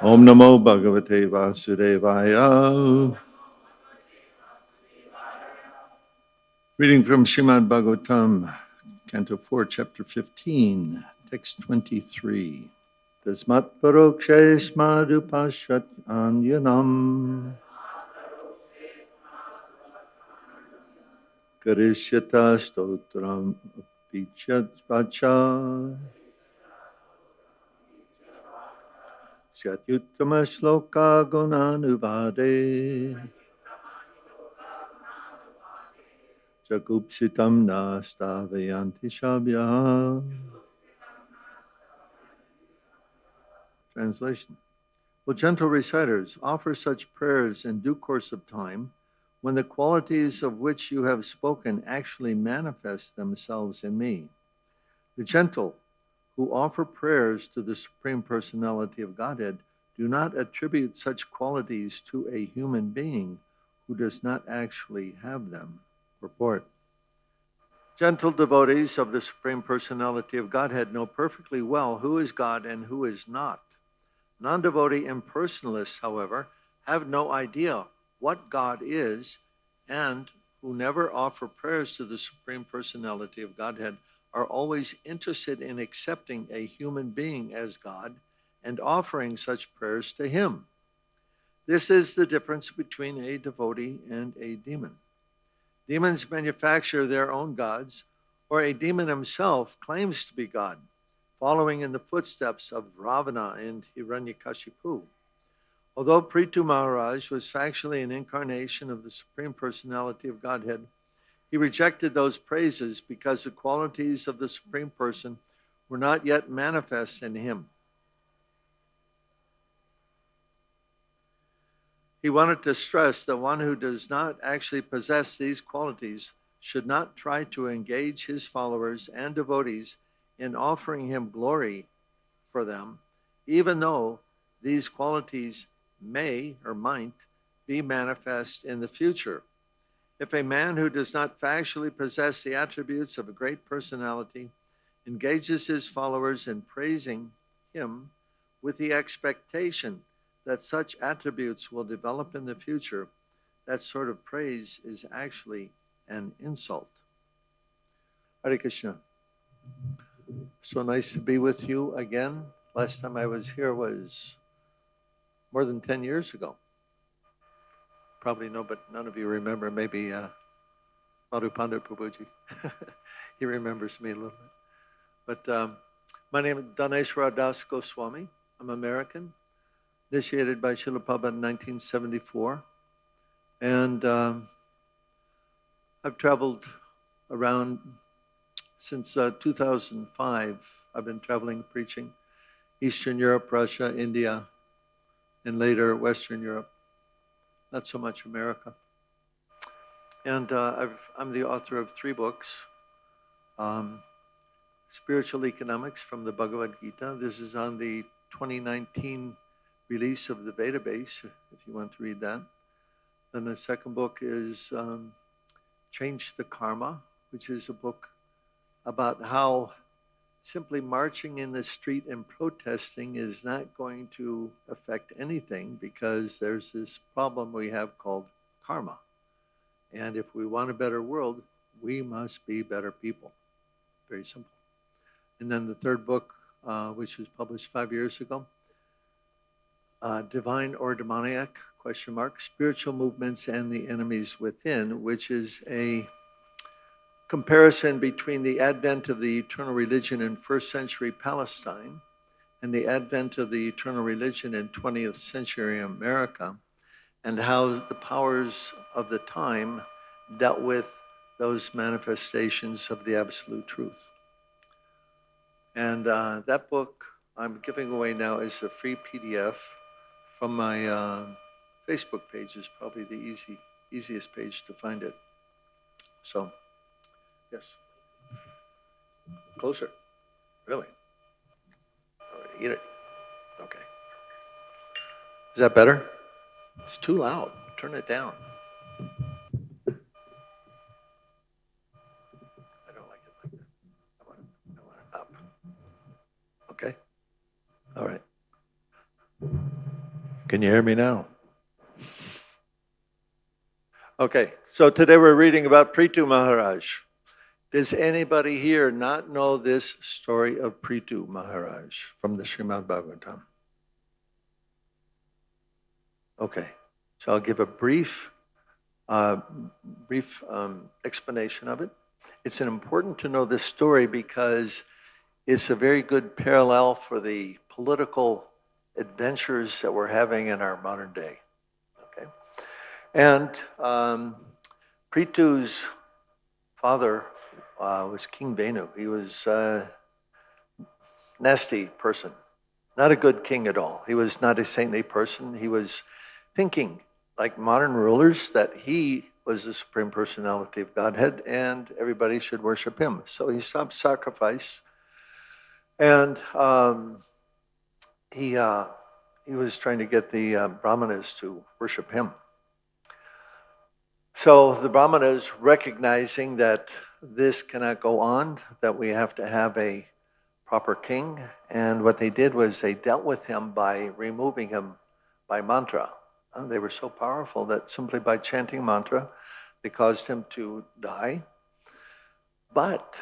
Om Namo Bhagavate Vasudevaya. Reading from Srimad Bhagavatam, Canto 4, Chapter 15, Text 23. Tasmat parokshe smadupashat anyanam karishyata stotram apichat vacha Syatyuttama shloka gunanuvade Jagupsitam nastavayanti shabya. Translation. O gentle reciters, offer such prayers in due course of time when the qualities of which you have spoken actually manifest themselves in me. The gentle who offer prayers to the Supreme Personality of Godhead do not attribute such qualities to a human being who does not actually have them. Purport. Gentle devotees of the Supreme Personality of Godhead know perfectly well who is God and who is not. Non-devotee impersonalists, however, have no idea what God is and who never offer prayers to the Supreme Personality of Godhead are always interested in accepting a human being as God and offering such prayers to him. This is the difference between a devotee and a demon. Demons manufacture their own gods, or a demon himself claims to be God, following in the footsteps of Ravana and Hiranyakashipu. Although Prthu Maharaj was factually an incarnation of the Supreme Personality of Godhead, he rejected those praises because the qualities of the Supreme Person were not yet manifest in him. He wanted to stress that one who does not actually possess these qualities should not try to engage his followers and devotees in offering him glory for them, even though these qualities may or might be manifest in the future. If a man who does not factually possess the attributes of a great personality engages his followers in praising him with the expectation that such attributes will develop in the future, that sort of praise is actually an insult. Hare Krishna. So nice to be with you again. Last time I was here was more than 10 years ago. Probably know, but none of you remember. Maybe Madhupanda Prabhuji. He remembers me a little bit. But my name is Dhanesvara Das Goswami. I'm American, initiated by Srila Prabhupada in 1974. And I've traveled around since 2005. I've been traveling, preaching Eastern Europe, Russia, India, and later Western Europe. Not so much America. And I'm the author of 3 books. Spiritual Economics from the Bhagavad Gita. This is on the 2019 release of the database, if you want to read that. Then the second book is Change the Karma, which is a book about how simply marching in the street and protesting is not going to affect anything, because there's this problem we have called karma. And if we want a better world, we must be better people. Very simple. And then the third book, which was published 5 years ago, Divine or Demoniac, ? Spiritual Movements and the Enemies Within, which is a comparison between the advent of the eternal religion in first century Palestine and the advent of the eternal religion in 20th century America, and how the powers of the time dealt with those manifestations of the absolute truth. And that book I'm giving away now is a free PDF from my Facebook page. Is probably the easiest page to find it. So, yes. Closer. Really? All right, eat it. Okay. Is that better? It's too loud. Turn it down. I don't like it like that. I want it up. Okay? All right. Can you hear me now? Okay, so today we're reading about Prthu Maharaj. Does anybody here not know this story of Prthu Maharaj from the Srimad Bhagavatam? Okay, so I'll give a brief explanation of it. It's important to know this story because it's a very good parallel for the political adventures that we're having in our modern day. Okay, and Prithu's father was King Venu. He was a nasty person, not a good king at all. He was not a saintly person. He was thinking, like modern rulers, that he was the Supreme Personality of Godhead and everybody should worship him. So he stopped sacrifice, and he was trying to get the Brahmanas to worship him. So the Brahmanas, recognizing that this cannot go on, that we have to have a proper king, and what they did was they dealt with him by removing him by mantra. They were so powerful that simply by chanting mantra, they caused him to die. But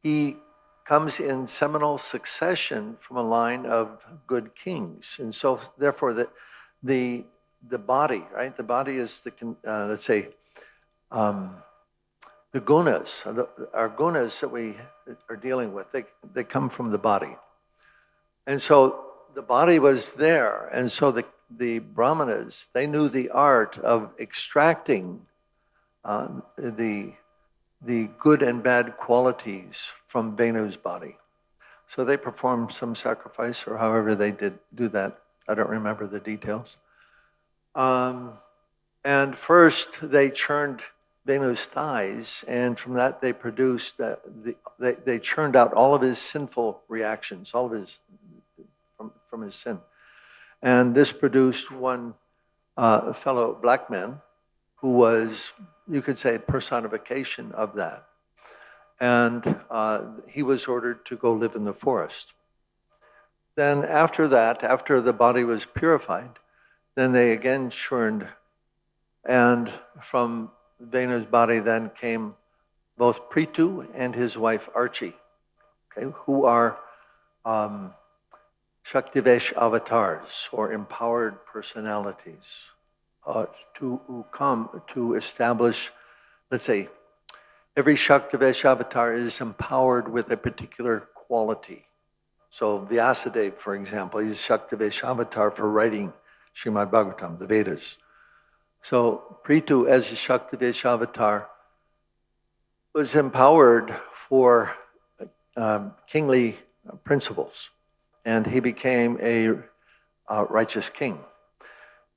he comes in seminal succession from a line of good kings. And so therefore the body, right? The body is the, let's say, the gunas, our gunas that we are dealing with, they come from the body. And so the body was there. And so the Brahmanas, they knew the art of extracting the good and bad qualities from Venu's body. So they performed some sacrifice, or however they did do that. I don't remember the details. And first they churned Venu's thighs, and from that they produced, they churned out all of his sinful reactions, all of his, from his sin. And this produced one fellow black man who was, you could say, a personification of that. And he was ordered to go live in the forest. Then after that, after the body was purified, then they again churned, and from Venu's body then came both Prthu and his wife Archie, okay, who are Shaktivesh avatars, or empowered personalities, who come to establish, let's say, every Shaktivesh avatar is empowered with a particular quality. So Vyasadeva, for example, he's Shaktivesh avatar for writing Srimad Bhagavatam, the Vedas. So Prthu, as a Shaktivesh avatar, was empowered for kingly principles, and he became a righteous king.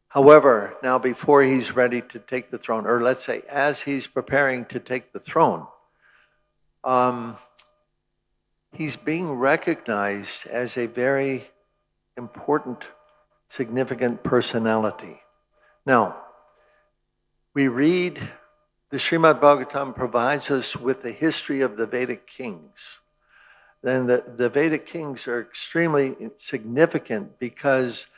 However, now before he's ready to take the throne, or let's say as he's preparing to take the throne, he's being recognized as a very important, significant personality. Now, we read, the Srimad Bhagavatam provides us with the history of the Vedic kings. Then the Vedic kings are extremely significant because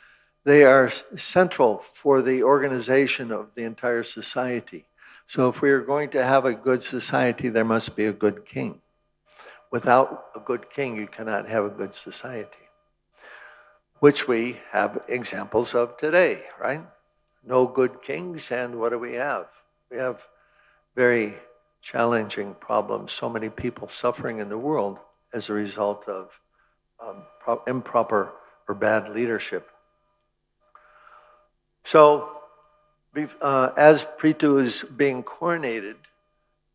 they are central for the organization of the entire society. So if we are going to have a good society, there must be a good king. Without a good king, you cannot have a good society, which we have examples of today, right? No good kings, and what do we have? We have very challenging problems. So many people suffering in the world as a result of improper or bad leadership. So, as Prthu is being coronated,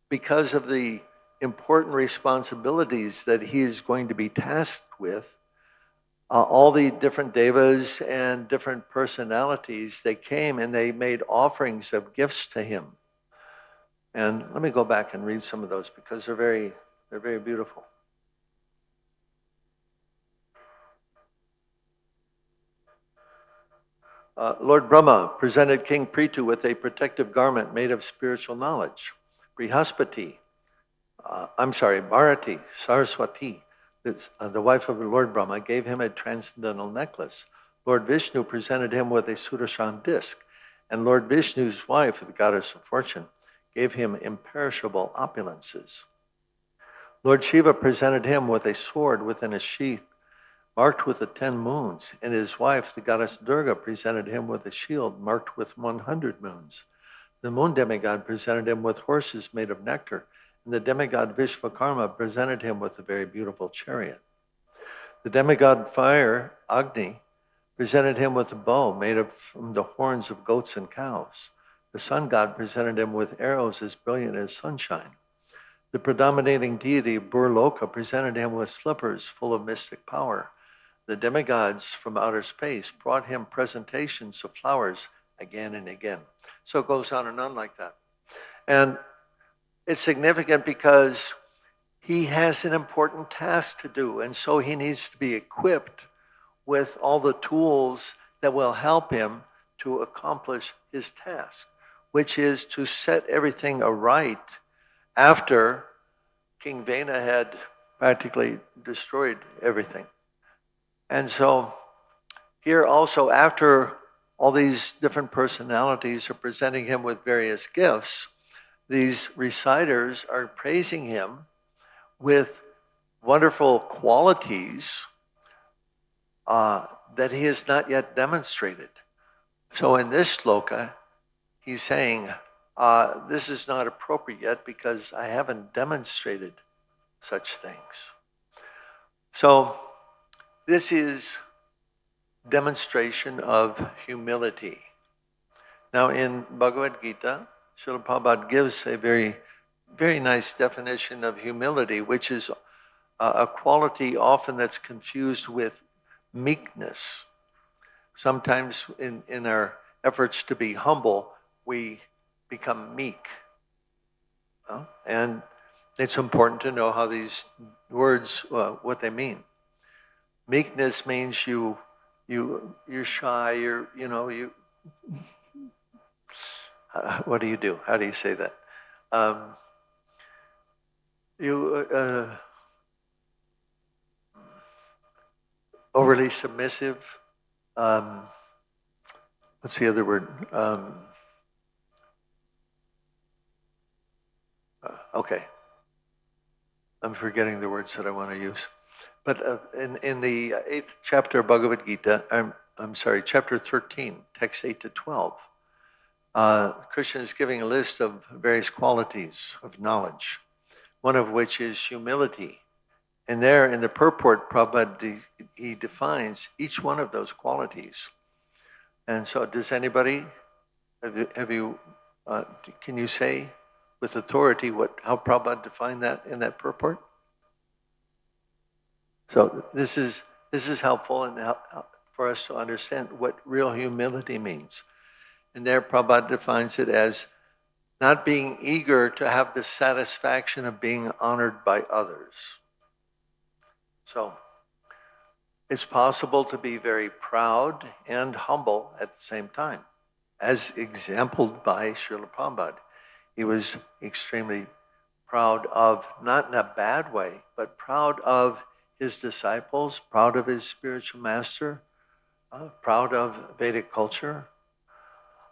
because of the important responsibilities that he is going to be tasked with, all the different devas and different personalities, they came and they made offerings of gifts to him. And let me go back and read some of those because they're very beautiful. Lord Brahma presented King Prthu with a protective garment made of spiritual knowledge. Bharati, Saraswati, the wife of Lord Brahma, gave him a transcendental necklace. Lord Vishnu presented him with a Sudarshan disc, and Lord Vishnu's wife, the goddess of fortune, gave him imperishable opulences. Lord Shiva presented him with a sword within a sheath marked with the 10 moons, and his wife, the goddess Durga, presented him with a shield marked with 100 moons. The moon demigod presented him with horses made of nectar, and the demigod Vishvakarma presented him with a very beautiful chariot. The demigod fire, Agni, presented him with a bow made from the horns of goats and cows. The sun god presented him with arrows as brilliant as sunshine. The predominating deity, Burloka, presented him with slippers full of mystic power. The demigods from outer space brought him presentations of flowers again and again. So it goes on and on like that. And it's significant because he has an important task to do, and so he needs to be equipped with all the tools that will help him to accomplish his task, which is to set everything aright after King Vena had practically destroyed everything. And so here also, after all these different personalities are presenting him with various gifts, these reciters are praising him with wonderful qualities that he has not yet demonstrated. So in this sloka, he's saying, this is not appropriate yet because I haven't demonstrated such things. So this is demonstration of humility. Now in Bhagavad Gita, Srila Prabhupada gives a very, very nice definition of humility, which is a quality often that's confused with meekness. Sometimes in our efforts to be humble, we become meek. And it's important to know how these words, what they mean. Meekness means you're shy, what do you do? How do you say that? Overly submissive. What's the other word? Okay. I'm forgetting the words that I want to use. But in the 8th chapter of Bhagavad Gita, chapter 13, text 8 to 12, Krishna is giving a list of various qualities of knowledge, one of which is humility. And there in the purport, Prabhupada, he defines each one of those qualities. And so does anybody, can you say with authority how Prabhupada defined that in that purport? So this is helpful and for us to understand what real humility means. And there Prabhupada defines it as not being eager to have the satisfaction of being honored by others. So it's possible to be very proud and humble at the same time, as exemplified by Srila Prabhupada. He was extremely proud of, not in a bad way, but proud of his disciples, proud of his spiritual master, proud of Vedic culture.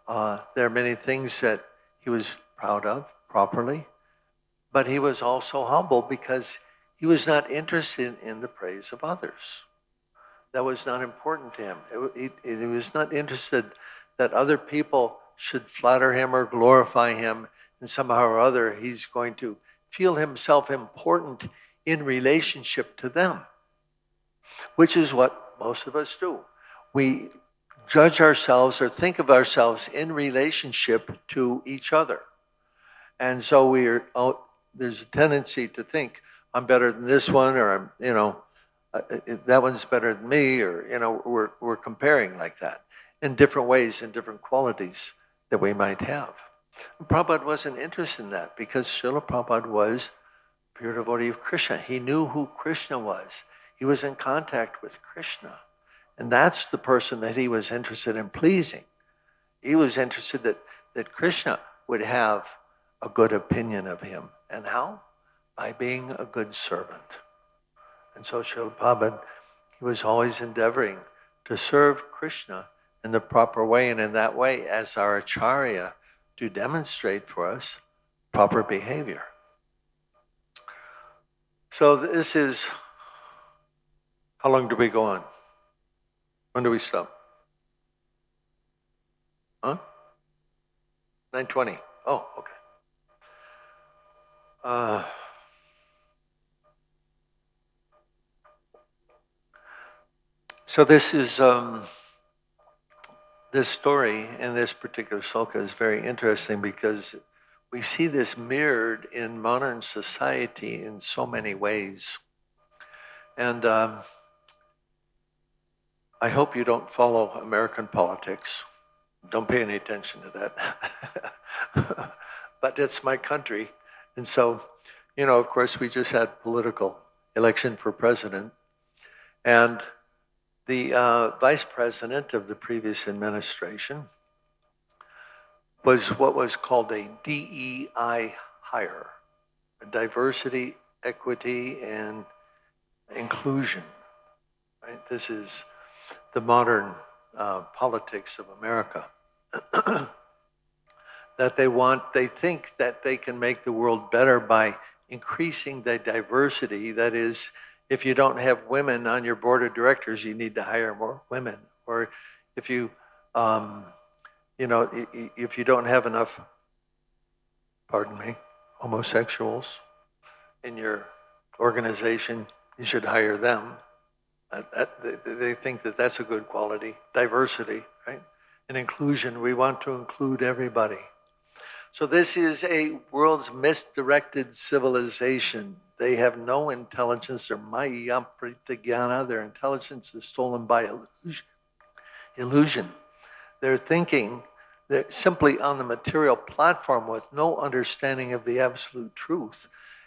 There are many things that he was proud of properly, but he was also humble because he was not interested in the praise of others. That was not important to him. He was not interested that other people should flatter him or glorify him, and somehow or other he's going to feel himself important in relationship to them, which is what most of us do. We judge ourselves or think of ourselves in relationship to each other. And so there's a tendency to think, I'm better than this one, or that one's better than me, or we're comparing like that in different ways and different qualities that we might have. And Prabhupada wasn't interested in that because Srila Prabhupada was pure devotee of Krishna. He knew who Krishna was. He was in contact with Krishna. And that's the person that he was interested in pleasing. He was interested that Krishna would have a good opinion of him. And how? By being a good servant. And so Srila Prabhupada, he was always endeavoring to serve Krishna in the proper way, and in that way, as our Acharya, to demonstrate for us proper behavior. So this is, how long do we go on? When do we stop? Huh? 9:20. Oh, okay. So this is this story in this particular sloka is very interesting because we see this mirrored in modern society in so many ways. And I hope you don't follow American politics. Don't pay any attention to that. But it's my country. And so, of course, we just had political election for president. And the vice president of the previous administration was what was called a DEI hire, diversity, equity, and inclusion. Right? This is the modern politics of America. That they think that they can make the world better by increasing the diversity. That is, if you don't have women on your board of directors, you need to hire more women. Or if you, if you don't have enough, homosexuals in your organization, you should hire them. They think that that's a good quality. Diversity, right? And inclusion, we want to include everybody. So this is a world's misdirected civilization. They have no intelligence. They're maya pritigyana. Their intelligence is stolen by illusion. They're thinking that simply on the material platform with no understanding of the absolute truth,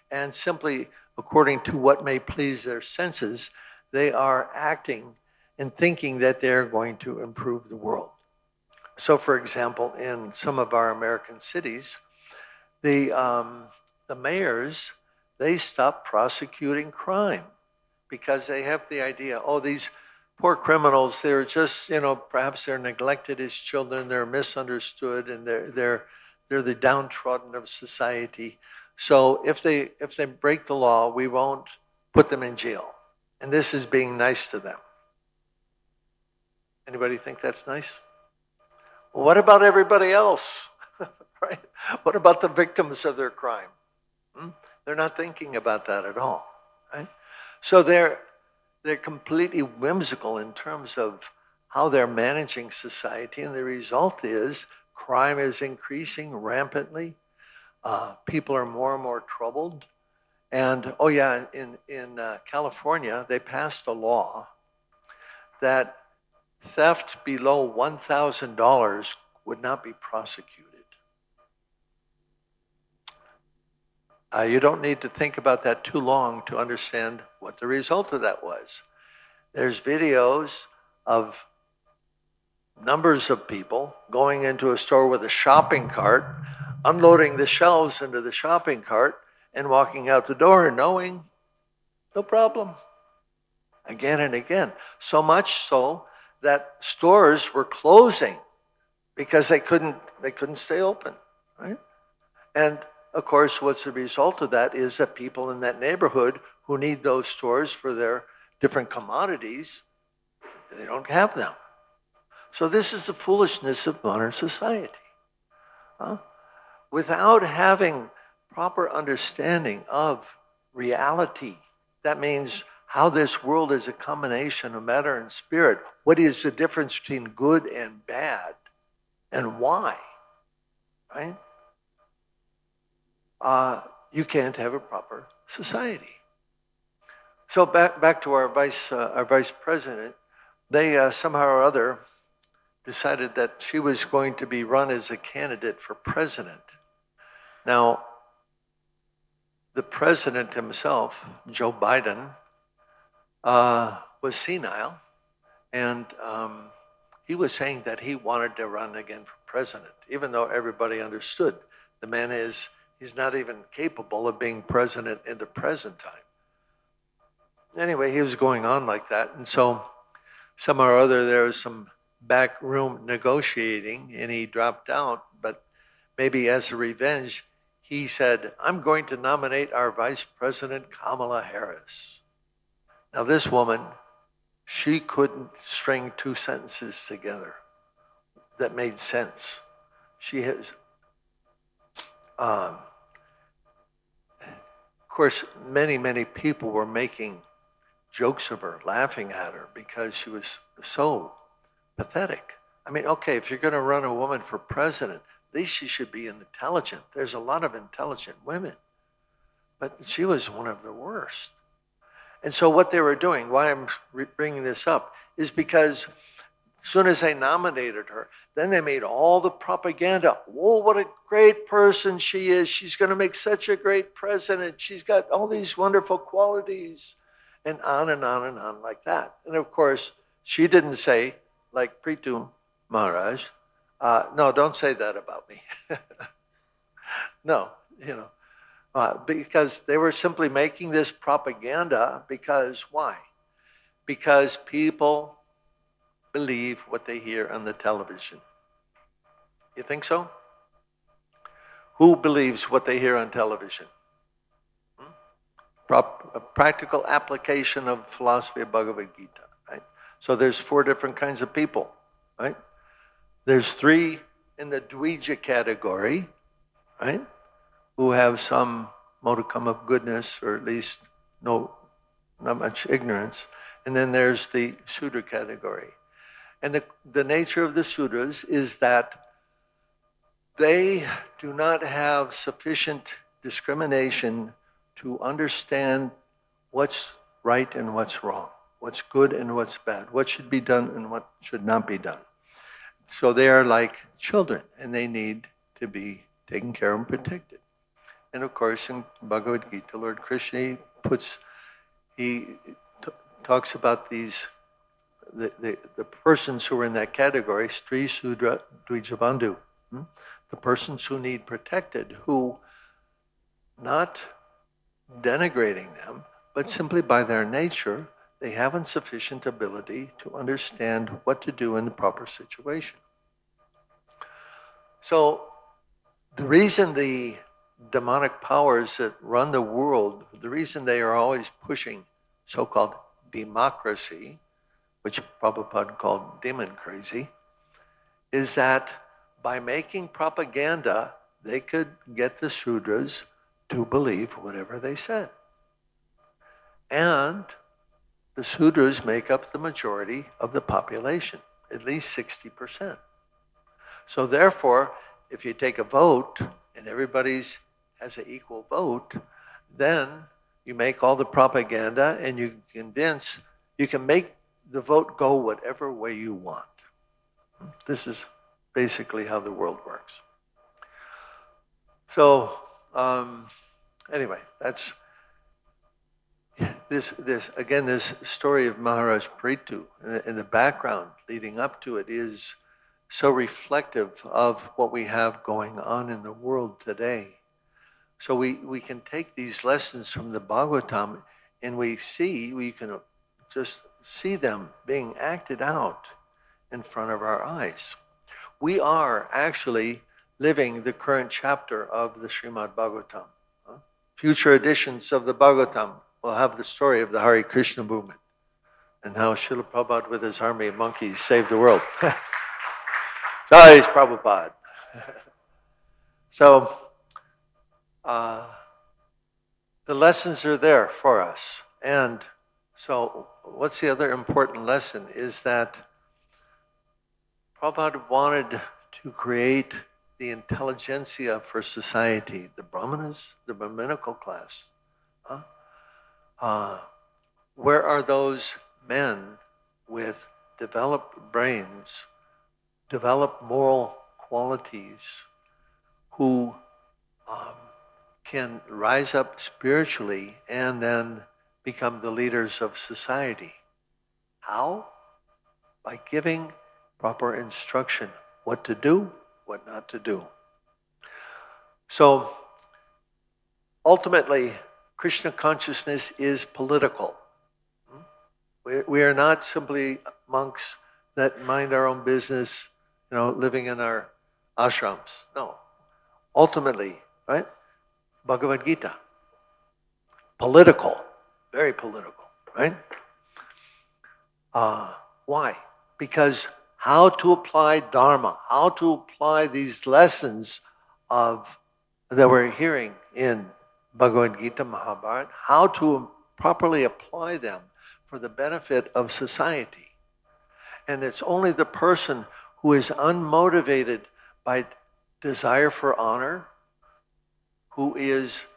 and simply according to what may please their senses, they are acting and thinking that they're going to improve the world. So, for example, in some of our American cities, the mayors, they stop prosecuting crime because they have the idea, these poor criminals, they're just, perhaps they're neglected as children, they're misunderstood, and they're the downtrodden of society. So if they break the law, we won't put them in jail. And this is being nice to them. Anybody think that's nice? Well, what about everybody else? Right? What about the victims of their crime? They're not thinking about that at all. Right? So they're completely whimsical in terms of how they're managing society, and the result is crime is increasing rampantly. People are more and more troubled. And in California, they passed a law that theft below $1,000 would not be prosecuted. You don't need to think about that too long to understand what the result of that was. There's videos of numbers of people going into a store with a shopping cart, unloading the shelves into the shopping cart, and walking out the door knowing, no problem. Again and again. So much so that stores were closing because they couldn't stay open, right? And of course, what's the result of that is that people in that neighborhood who need those stores for their different commodities, they don't have them. So this is the foolishness of modern society. Without having proper understanding of reality, that means how this world is a combination of matter and spirit. What is the difference between good and bad, and why? Right? You can't have a proper society. So back to our vice president, they somehow or other decided that she was going to be run as a candidate for president. Now, the president himself, Joe Biden, was senile, and he was saying that he wanted to run again for president, even though everybody understood the man he's not even capable of being president in the present time. Anyway, he was going on like that, and so somehow or other there was some back room negotiating and he dropped out, but maybe as a revenge, he said, I'm going to nominate our Vice President Kamala Harris. Now this woman, she couldn't string two sentences together that made sense. She has, of course, many people were making jokes of her, laughing at her because she was so pathetic. I mean, okay, if you're going to run a woman for president, at least she should be intelligent. There's a lot of intelligent women, but she was one of the worst. And so what they were doing, why I'm bringing this up, is because as soon as they nominated her, then they made all the propaganda. Oh, what a great person she is. She's going to make such a great president. She's got all these wonderful qualities, and on and on and on like that. And of course, she didn't say, like Prthu Maharaj, no, don't say that about me. No, because they were simply making this propaganda because why? Because people believe what they hear on the television. You think so? Who believes what they hear on television? A practical application of philosophy of Bhagavad Gita, right? So there's 4 different kinds of people, right? There's 3 in the Dvija category, right? Who have some modicum of goodness, or at least not much ignorance. And then there's the Sudra category. And the nature of the Sudras is that they do not have sufficient discrimination to understand what's right and what's wrong, what's good and what's bad, what should be done and what should not be done. So they are like children, and they need to be taken care of and protected. And of course, in Bhagavad Gita, Lord Krishna talks about these the persons who are in that category, Stri, Sudra, Dvija Bandhu, the persons who need protected, who, not denigrating them, but simply by their nature, they haven't sufficient ability to understand what to do in the proper situation. So the reason the demonic powers that run the world, the reason they are always pushing so-called democracy, which Prabhupada called demon crazy, is that by making propaganda, they could get the Sudras to believe whatever they said. And the Sudras make up the majority of the population, at least 60%. So therefore, if you take a vote and everybody's has an equal vote, then you make all the propaganda and you can make the vote go whatever way you want. This is basically how the world works. So anyway, that's this story of Maharaj Prthu in the background leading up to it is so reflective of what we have going on in the world today. So we can take these lessons from the Bhagavatam and we can just see them being acted out in front of our eyes. We are actually living the current chapter of the Srimad Bhagavatam. Future editions of the Bhagavatam will have the story of the Hare Krishna movement and how Srila Prabhupada with his army of monkeys saved the world. Jai Prabhupada. So, the lessons are there for us. And so, what's the other important lesson is that Prabhupada wanted to create the intelligentsia for society, the Brahmanas, the Brahminical class. Where are those men with developed brains, developed moral qualities, who can rise up spiritually and then become the leaders of society? How? By giving proper instruction, what to do, what not to do. So ultimately, Krishna consciousness is political. We are not simply monks that mind our own business, living in our ashrams. No. Ultimately, right? Bhagavad Gita. Political. Very political, right? Why? Because how to apply dharma, how to apply these lessons that we're hearing in Bhagavad Gita, Mahabharata, how to properly apply them for the benefit of society. And it's only the person who is unmotivated by desire for honor, who is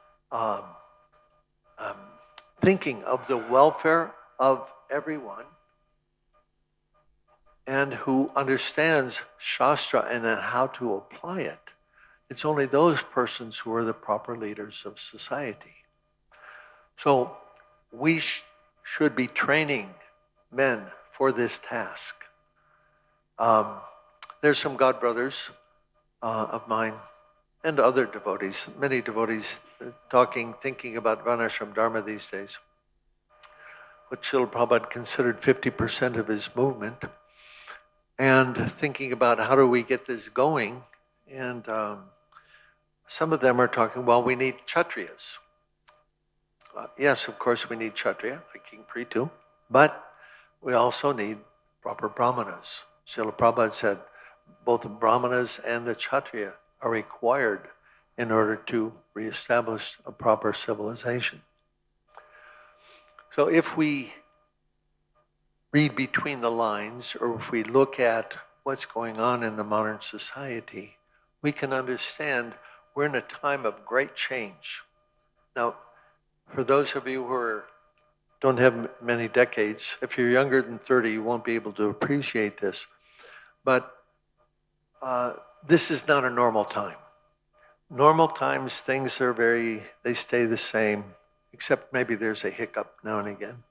thinking of the welfare of everyone, and who understands Shastra and then how to apply it. It's only those persons who are the proper leaders of society. So we should be training men for this task. There's some God brothers of mine and other devotees, many devotees thinking about varnasrama dharma these days. What Srila Prabhupada considered 50% of his movement, and thinking about how do we get this going. And some of them are talking, well, we need kshatriyas. Yes, of course we need kshatriya, like King Prthu, but we also need proper brahmanas. Srila Prabhupada said both the brahmanas and the kshatriya are required in order to reestablish a proper civilization. So if we read between the lines, or if we look at what's going on in the modern society, we can understand we're in a time of great change. Now, for those of you who don't have many decades, if you're younger than 30, you won't be able to appreciate this. But this is not a normal time. Normal times, things are they stay the same, except maybe there's a hiccup now and again.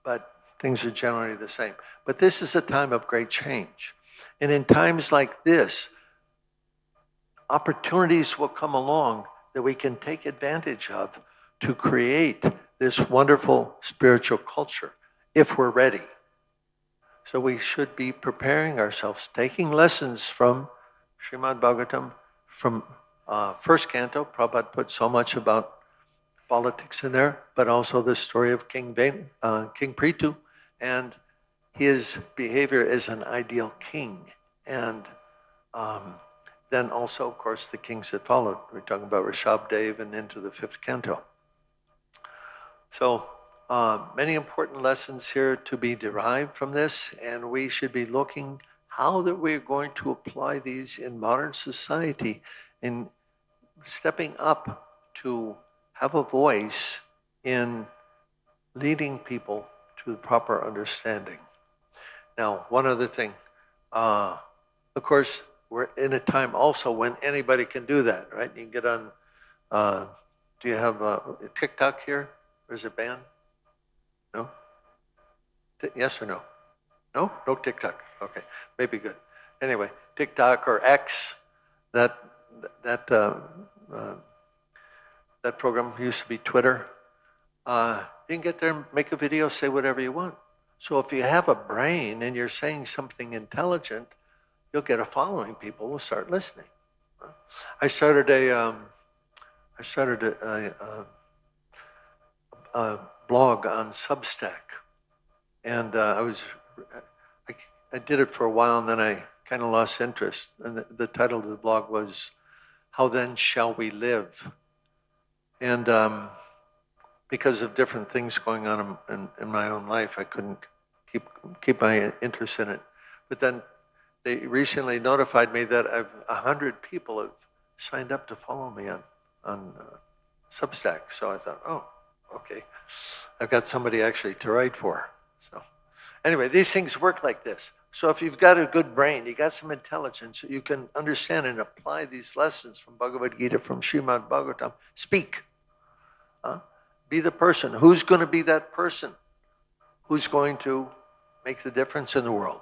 But things are generally the same. But this is a time of great change. And in times like this, opportunities will come along that we can take advantage of to create this wonderful spiritual culture, if we're ready. So we should be preparing ourselves, taking lessons from Srimad Bhagavatam, from first canto. Prabhupada put so much about politics in there, but also the story of King Prthu and his behavior as an ideal king. And then also, of course, the kings that followed. We're talking about Rishabdev and into the fifth canto. So many important lessons here to be derived from this, and we should be looking how that we're going to apply these in modern society, in stepping up to have a voice in leading people to the proper understanding. Now, one other thing, of course, we're in a time also when anybody can do that, right? You can get on, do you have TikTok here? Or is it banned? No? Yes or no? No? No TikTok. Okay, maybe good. Anyway, TikTok or X, that program used to be Twitter. You can get there and make a video, say whatever you want. So if you have a brain and you're saying something intelligent, you'll get a following. People will start listening. I started a blog on Substack, and I did it for a while, and then I kind of lost interest. And the title of the blog was "How Then Shall We Live?" And because of different things going on in my own life, I couldn't keep my interest in it. But then they recently notified me that 100 people have signed up to follow me on Substack. So I thought, oh, okay, I've got somebody actually to write for. So anyway, these things work like this. So if you've got a good brain, you got some intelligence, you can understand and apply these lessons from Bhagavad Gita, from Srimad Bhagavatam. Speak. Be the person. Who's going to be that person who's going to make the difference in the world?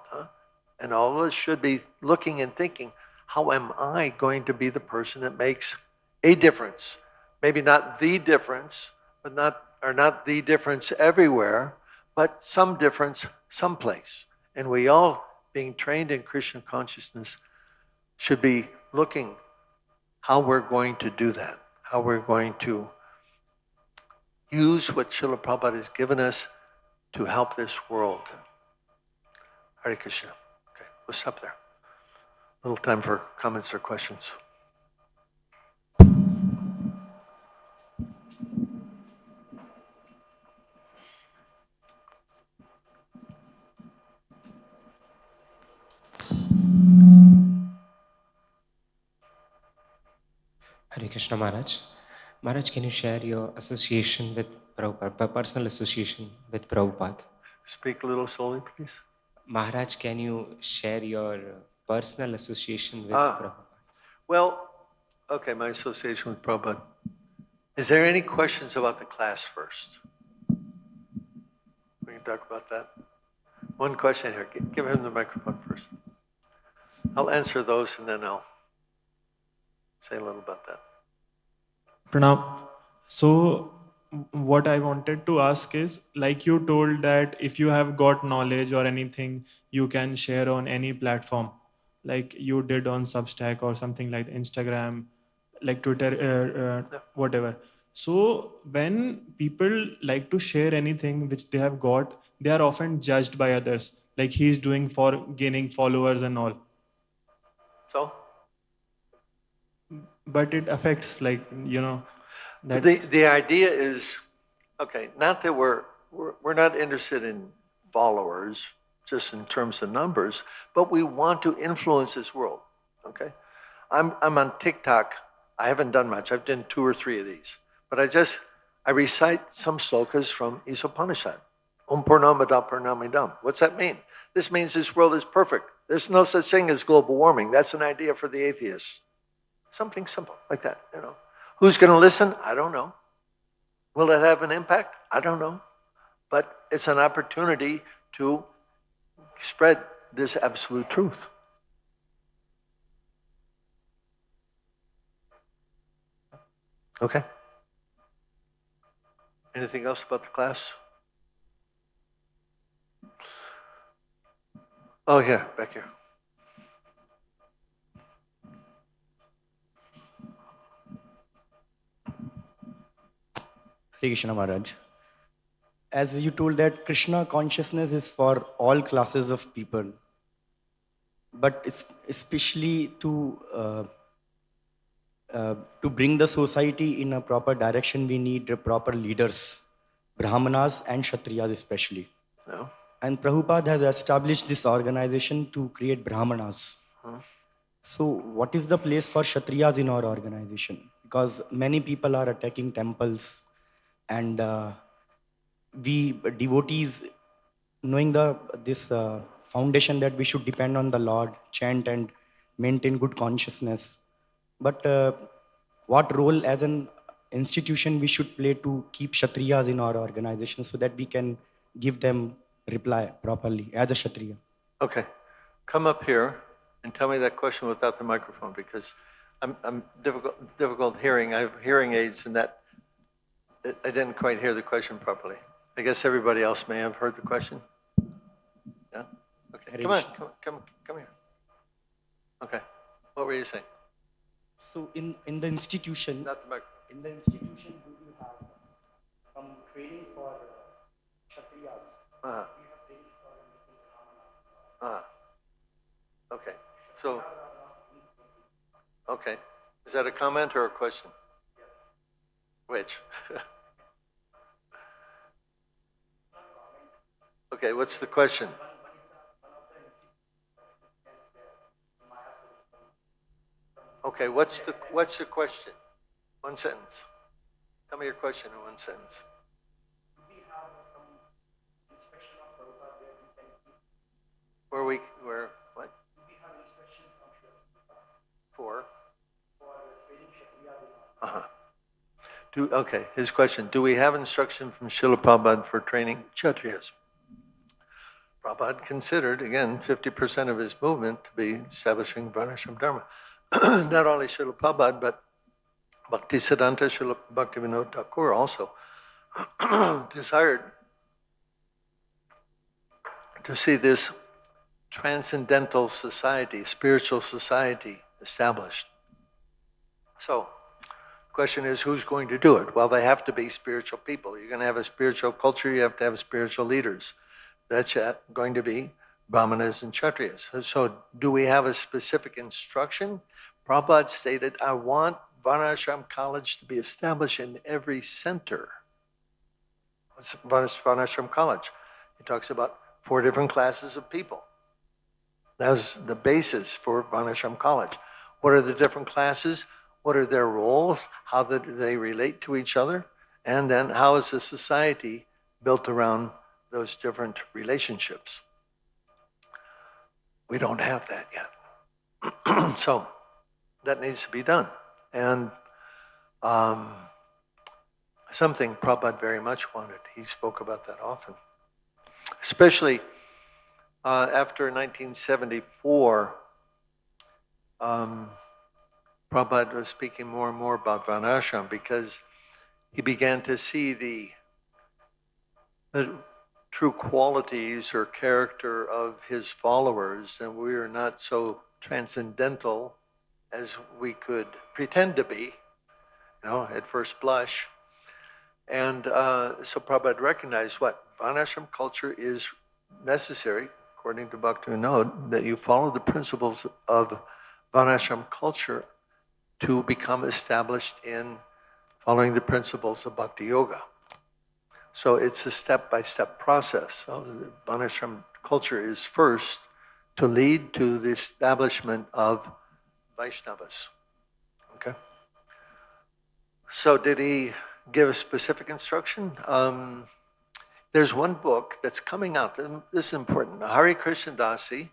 And all of us should be looking and thinking, how am I going to be the person that makes a difference? Maybe not the difference, but not the difference everywhere, but some difference, someplace. And we all, being trained in Krishna consciousness, should be looking how we're going to do that, how we're going to use what Srila Prabhupada has given us to help this world. Hare Krishna. Okay, we'll stop there. A little time for comments or questions. Hare Krishna Maharaj. Maharaj, can you share your association with Prabhupada, personal association with Prabhupada? Speak a little slowly, please. Maharaj, can you share your personal association with Prabhupada? Well, okay, my association with Prabhupada. Is there any questions about the class first? We can talk about that. One question here. Give him the microphone first. I'll answer those and then I'll say a little about that. Pranam. So what I wanted to ask is, like you told that if you have got knowledge or anything, you can share on any platform, like you did on Substack or something like Instagram, like Twitter, whatever. So when people like to share anything which they have got, they are often judged by others, like he's doing for gaining followers and all. So? But it affects, like, you know, that the idea is, okay, not that we're not interested in followers just in terms of numbers, but we want to influence this world. Okay, I'm on TikTok. I haven't done much. I've done 2 or 3 of these, but I recite some slokas from Isopanishad. Om Purnamada Purnamidam. What's that mean? This means this world is perfect. There's no such thing as global warming. That's an idea for the atheists. Something simple like that, you know. Who's going to listen? I don't know. Will it have an impact? I don't know. But it's an opportunity to spread this absolute truth. Okay. Anything else about the class? Oh, yeah, back here. Hare Krishna Maharaj. As you told that Krishna consciousness is for all classes of people, but it's especially to bring the society in a proper direction, we need proper leaders, Brahmanas and Kshatriyas especially. No. And Prabhupada has established this organization to create Brahmanas. So what is the place for Kshatriyas in our organization? Because many people are attacking temples, and we devotees, knowing this foundation that we should depend on the Lord, chant and maintain good consciousness. But what role as an institution we should play to keep Kshatriyas in our organization so that we can give them reply properly as a Kshatriya? Okay, come up here and tell me that question without the microphone, because I'm difficult hearing. I have hearing aids, and that I didn't quite hear the question properly. I guess everybody else may have heard the question. Yeah. Okay. Come here. Okay. What were you saying? So in the institution, Not the microphone. in the institution, do you have some training for Kshatriyas? Uh-huh. We have training for Uh-huh. Okay. So, okay. Is that a comment or a question? Yes. Which? Okay, what's the question? Okay, what's the question? One sentence. Tell me your question in one sentence. Do we have some inspection of Prabhupada where we can keep? Where what? Do we have inspection from Srila For? for training Kshatriyas? Uh-huh. Okay, his question. Do we have instruction from Srila Prabhupada for training Kshatriyas? Prabhupada considered, again, 50% of his movement to be establishing varnasrama dharma. Not only Srila Prabhupada, but Bhaktivedanta, Srila Bhaktivedanta Thakur also desired to see this transcendental society, spiritual society established. So, the question is, who's going to do it? Well, they have to be spiritual people. You're going to have a spiritual culture, you have to have spiritual leaders. That's going to be Brahmanas and Kshatriyas. So, do we have a specific instruction? Prabhupada stated, I want Varnashram College to be established in every center. What's Varnashram College? He talks about 4 different classes of people. That's the basis for Varnashram College. What are the different classes? What are their roles? How do they relate to each other? And then how is the society built around those different relationships? We don't have that yet. So that needs to be done. And something Prabhupada very much wanted. He spoke about that often. Especially after 1974, Prabhupada was speaking more and more about Varnashram because he began to see the true qualities or character of his followers, and we are not so transcendental as we could pretend to be, at first blush. And so Prabhupada recognized what Varnashram culture is necessary, according to Bhaktivedanta, that you follow the principles of Varnashram culture to become established in following the principles of Bhakti Yoga. So it's a step-by-step process. So the Varnashram culture is first to lead to the establishment of Vaishnavas. Okay? So did he give a specific instruction? There's one book that's coming out. This is important. Hari Krishna Dasi,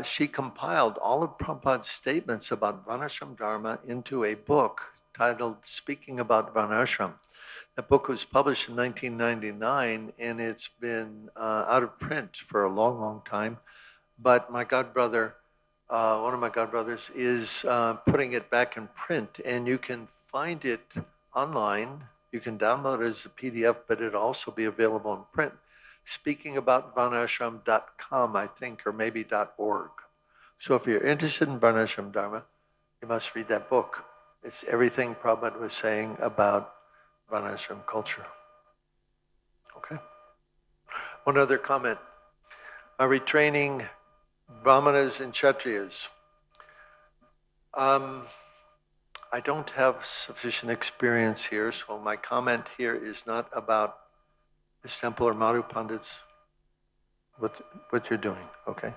she compiled all of Prabhupada's statements about Varnashram Dharma into a book titled Speaking About Varnashram. That book was published in 1999, and it's been out of print for a long, long time. But my godbrother, one of my godbrothers, is putting it back in print, and you can find it online. You can download it as a PDF, but it'll also be available in print. Speakingaboutvarnashram.com, I think, or maybe .org. So if you're interested in Varnashram Dharma, you must read that book. It's everything Prabhupada was saying about Varnashram culture. Okay? One other comment. Are we training Brahmanas and Kshatriyas? I don't have sufficient experience here, so my comment here is not about this temple or Madhu Pandits, what you're doing, okay?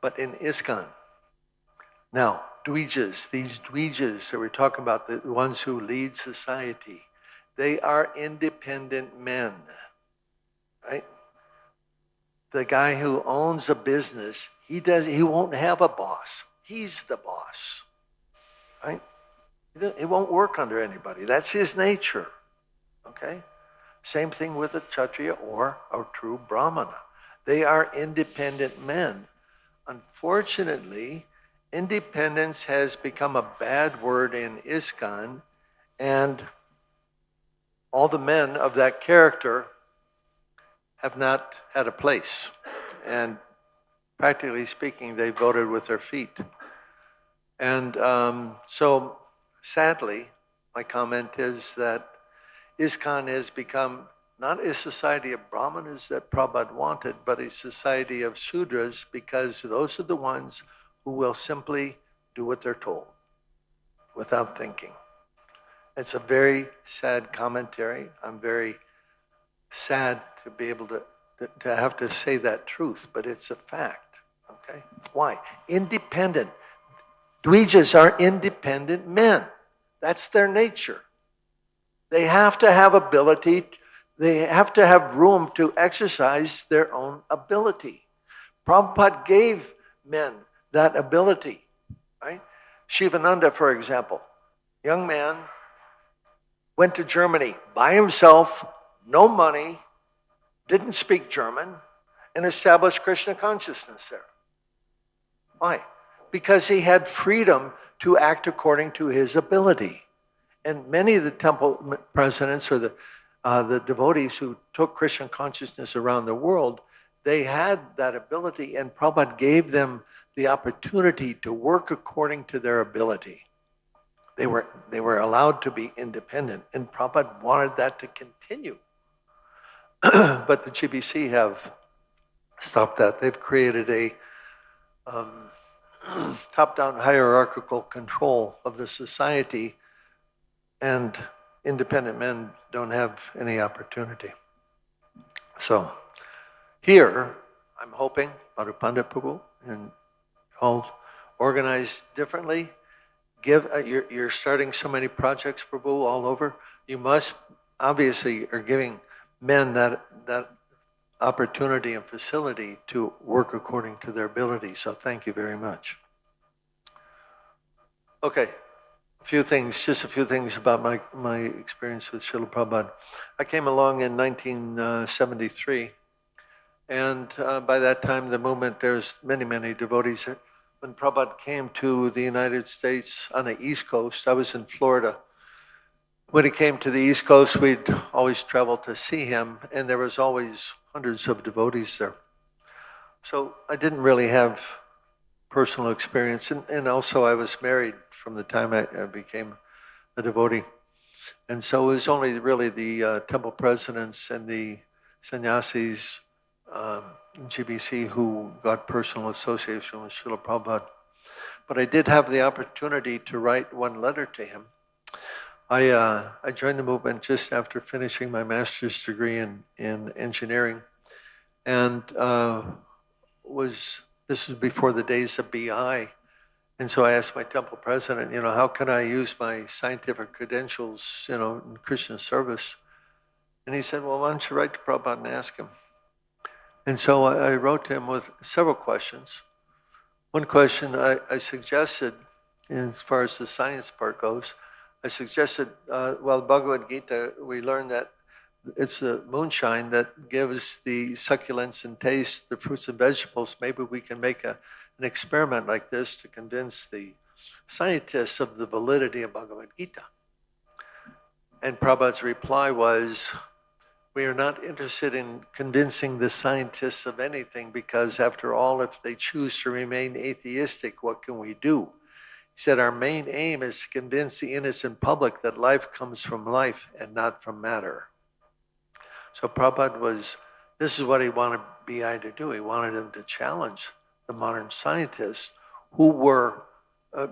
But in ISKCON, now, Dvijas, these Dvijas that we're talking about, the ones who lead society, they are independent men, right? The guy who owns a business, he won't have a boss. He's the boss, right? He won't work under anybody. That's his nature, okay? Same thing with a Kshatriya or a true Brahmana. They are independent men. Unfortunately, independence has become a bad word in ISKCON, and all the men of that character have not had a place. And practically speaking, they voted with their feet. And so, sadly, my comment is that ISKCON has become not a society of Brahmanas that Prabhupada wanted, but a society of Sudras, because those are the ones who will simply do what they're told without thinking. It's a very sad commentary. I'm very sad to be able to have to say that truth, but it's a fact, okay? Why? Independent. Dvijas are independent men. That's their nature. They have to have ability, they have to have room to exercise their own ability. Prabhupada gave men that ability, right? Shivananda, for example, young man, went to Germany by himself, no money, didn't speak German, and established Krishna consciousness there. Why? Because he had freedom to act according to his ability. And many of the temple presidents or the the devotees who took Krishna consciousness around the world, they had that ability, and Prabhupada gave them the opportunity to work according to their ability. They were allowed to be independent, and Prabhupada wanted that to continue. But the GBC have stopped that. They've created a top-down hierarchical control of the society, and independent men don't have any opportunity. So here, I'm hoping, Madhupanda Prabhu, and all organized differently. You're starting so many projects, Prabhu, all over. You must, obviously, are giving men that opportunity and facility to work according to their ability. So thank you very much. Okay, just a few things about my experience with Srila Prabhupada. I came along in 1973, and by that time, the movement, there's many devotees. When Prabhupada came to the United States on the East Coast, I was in Florida. When he came to the East Coast, we'd always travel to see him, and there was always hundreds of devotees there. So I didn't really have personal experience, and also I was married from the time I became a devotee. And so it was only really the temple presidents and the sannyasis in GBC who got personal association with Srila Prabhupada. But I did have the opportunity to write one letter to him. I joined the movement just after finishing my master's degree in engineering, and this was before the days of BI. And so I asked my temple president, how can I use my scientific credentials, in Krishna service? And he said, well, why don't you write to Prabhupada and ask him? And so I wrote to him with several questions. One question I suggested, as far as the science part goes, I suggested, Bhagavad Gita, we learned that it's the moonshine that gives the succulence and taste, the fruits and vegetables. Maybe we can make an experiment like this to convince the scientists of the validity of Bhagavad Gita. And Prabhupada's reply was, we are not interested in convincing the scientists of anything, because after all, if they choose to remain atheistic, what can we do? He said, our main aim is to convince the innocent public that life comes from life and not from matter. So Prabhupada this is what he wanted BI to do. He wanted him to challenge the modern scientists who were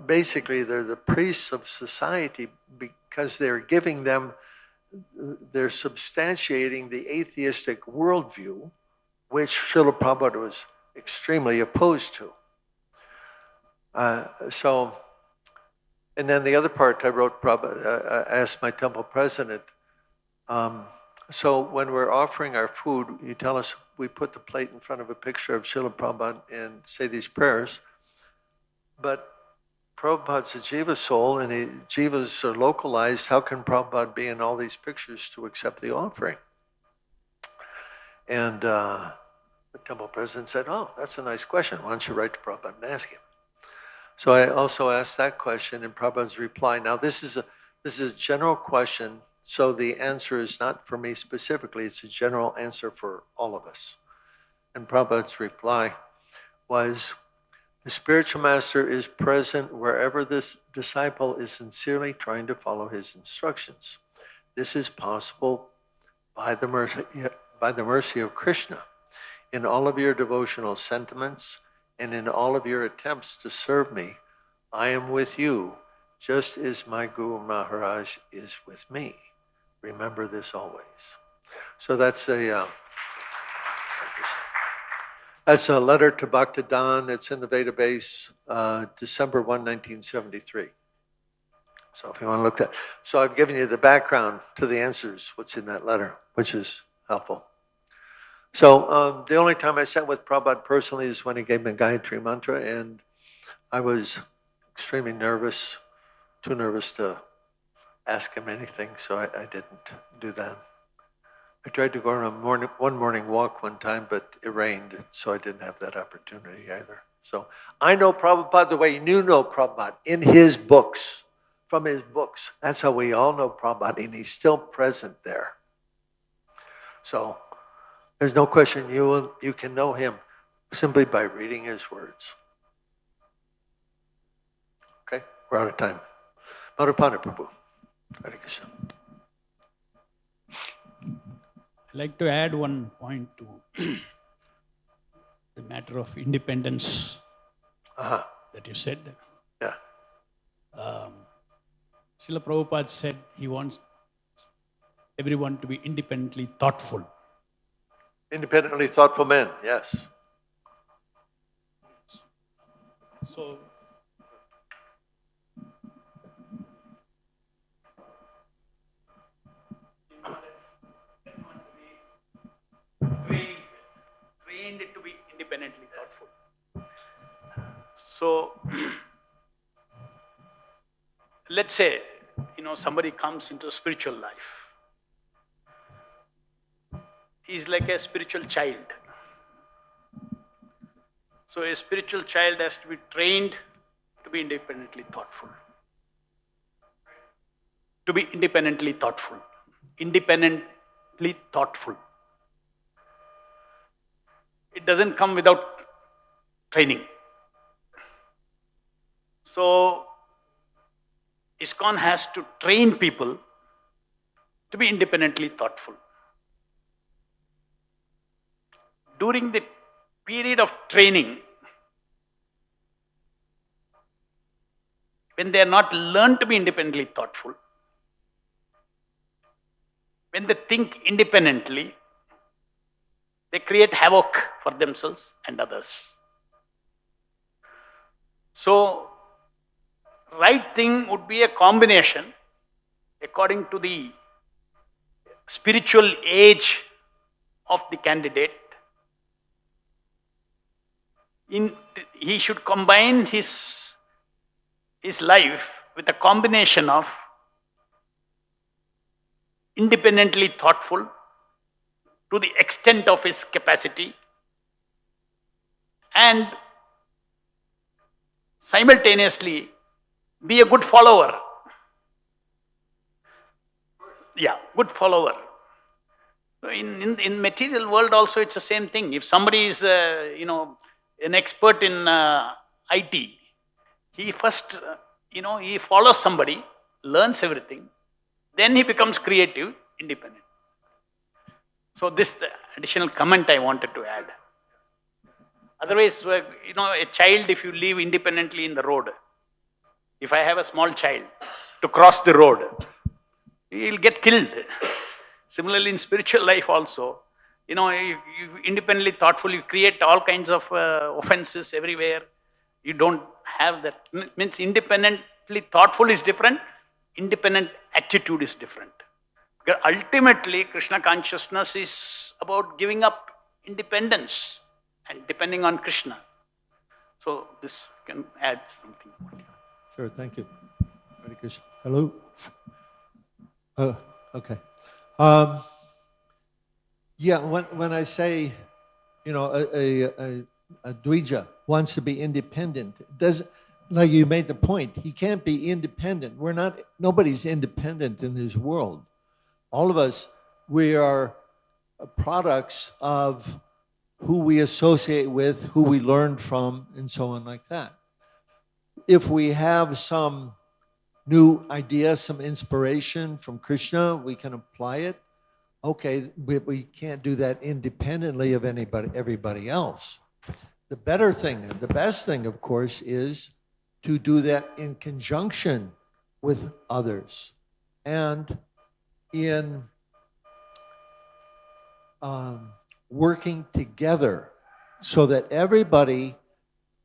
basically, they're the priests of society, because they're giving them, they're substantiating the atheistic worldview, which Srila Prabhupada was extremely opposed to. And then the other part I wrote, I asked my temple president, so when we're offering our food, you tell us, we put the plate in front of a picture of Srila Prabhupada and say these prayers, but Prabhupada's a jiva soul, and jivas are localized. How can Prabhupada be in all these pictures to accept the offering? And the temple president said, oh, that's a nice question. Why don't you write to Prabhupada and ask him? So I also asked that question, and Prabhupada's reply. Now this is a general question, so the answer is not for me specifically, it's a general answer for all of us. And Prabhupada's reply was, the spiritual master is present wherever this disciple is sincerely trying to follow his instructions. This is possible by the mercy of Krishna. In all of your devotional sentiments and in all of your attempts to serve me, I am with you, just as my Guru Maharaj is with me. Remember this always. So that's a letter to Bhaktivedanta. It's in the database, December 1, 1973. So if you want to look at that. So I've given you the background to the answers, what's in that letter, which is helpful. So the only time I sat with Prabhupada personally is when he gave me Gayatri Mantra, and I was extremely nervous, too nervous to ask him anything, so I didn't do that. I tried to go on a one morning walk one time, but it rained, so I didn't have that opportunity either. So I know Prabhupada the way you know Prabhupada, in his books, from his books. That's how we all know Prabhupada, and he's still present there. So there's no question you can know him simply by reading his words. Okay, we're out of time. Madhupana Prabhu. Hare Krishna. I'd like to add one point to the matter of independence that you said. Yeah. Srila Prabhupada said he wants everyone to be independently thoughtful. Independently thoughtful men, yes. So, trained to be independently thoughtful. So, let's say, somebody comes into spiritual life. He's like a spiritual child. So a spiritual child has to be trained to be independently thoughtful. To be independently thoughtful. Independently thoughtful. It doesn't come without training. So ISKCON has to train people to be independently thoughtful. During the period of training, when they are not learned to be independently thoughtful, when they think independently, they create havoc for themselves and others. So, right thing would be a combination according to the spiritual age of the candidate. He should combine his life with a combination of independently thoughtful to the extent of his capacity and simultaneously be a good follower. Yeah, good follower. In material world also it's the same thing. If somebody is an expert in IT, he first he follows somebody, learns everything, then he becomes creative, independent. So this the additional comment I wanted to add. Otherwise, a child, if you live independently in the road, if I have a small child to cross the road, he'll get killed. Similarly, in spiritual life also, you independently thoughtful, you create all kinds of offenses everywhere. You don't have that. Means independently thoughtful is different, independent attitude is different. Because ultimately, Krishna consciousness is about giving up independence and depending on Krishna. So this can add something. Sure, thank you. Hare Krishna. Hello? Okay. Yeah, when I say, a Dvija wants to be independent, like you made the point, he can't be independent. Nobody's independent in this world. All of us, we are products of who we associate with, who we learned from, and so on like that. If we have some new idea, some inspiration from Krishna, we can apply it. Okay, we can't do that independently of everybody else. The best thing, of course, is to do that in conjunction with others and in working together so that everybody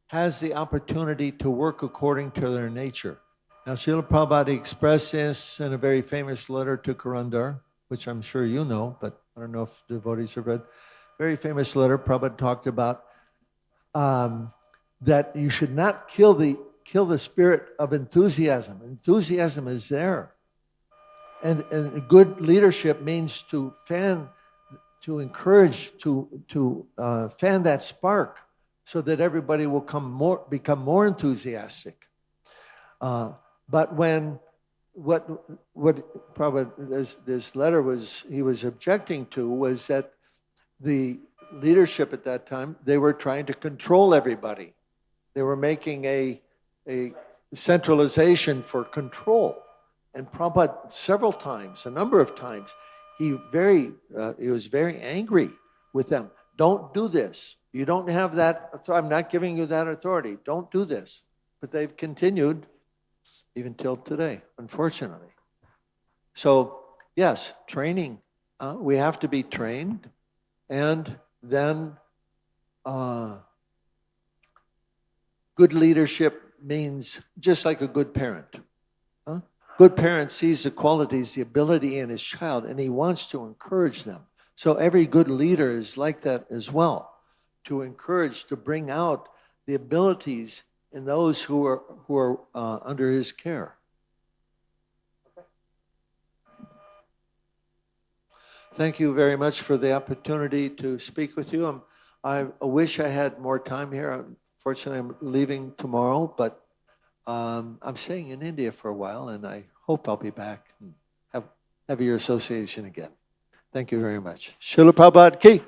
has the opportunity to work according to their nature. Now, Srila Prabhupada expressed this in a very famous letter to Karandar, which I'm sure you know, but I don't know if devotees have read. Very famous letter, Prabhupada talked about that you should not kill the spirit of enthusiasm. Enthusiasm is there. And good leadership means to encourage, to fan that spark so that everybody will become more enthusiastic. But when what Prabhupada, this letter he was objecting to was that the leadership at that time, they were trying to control everybody. They were making a centralization for control. And Prabhupada several times, a number of times, he was very angry with them. Don't do this. You don't have that. I'm not giving you that authority. Don't do this. But they've continued even till today, unfortunately. So, yes, training. We have to be trained. And then good leadership means just like a good parent. Good parent sees the qualities, the ability in his child, and he wants to encourage them. So every good leader is like that as well, to encourage, to bring out the abilities in those who are under his care. Thank you very much for the opportunity to speak with you. I wish I had more time here. Unfortunately, I'm leaving tomorrow, but I'm staying in India for a while, and I hope I'll be back and have your association again. Thank you very much. Srila Prabhupada ki.